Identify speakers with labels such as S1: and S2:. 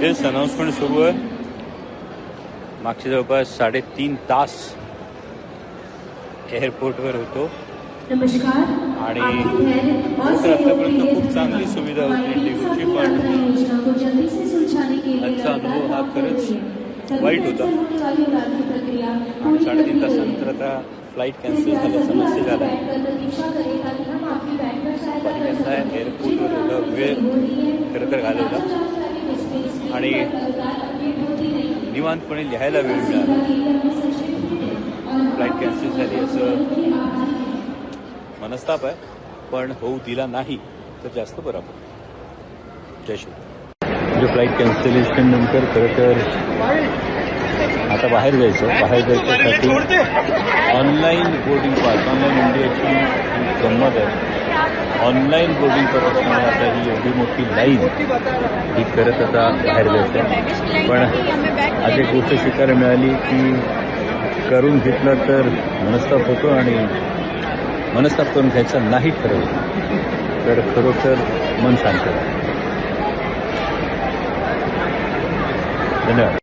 S1: Yes announcement सुरू आहे. मागच्या जवळपास 3.5 तास एअरपोर्टवर होतो आणि आतापर्यंत खूप चांगली सुविधा होती टिकटची, पण आजचा अनुभव हा खरंच वाईट होता. आणि 3.5 तासानंतर आता फ्लाईट कॅन्सल झाल्याचा मेसेज आला. एअरपोर्टवर एवढा वेळ खरं तर घालवला आणि निवांतपणे लिहायला वेळ मिळाला. फ्लाईट कॅन्सल झाली असं मनस्ताप आहे, पण होऊ दिला नाही तर जास्त बरं पडतं. जय श्री. म्हणजे फ्लाईट कॅन्सलेशन नंतर खरं तर आता बाहेर जायच्यासाठी ऑनलाईन बोर्डिंग पास, ऑनलाईन इंडियाची गंमत आहे. ऑनलाईन बोर्डिंग पास असल्यामुळे आता ही एवढी मोठी लाईन ही करत आता बाहेर जायचं. पण आज एक गोष्ट शिकायला मिळाली की करून घेतलं तर मनस्ताप होतो आणि मनस्ताप करून घ्यायचा नाही ठरवलं तर खरोखर मन शांत. धन्यवाद.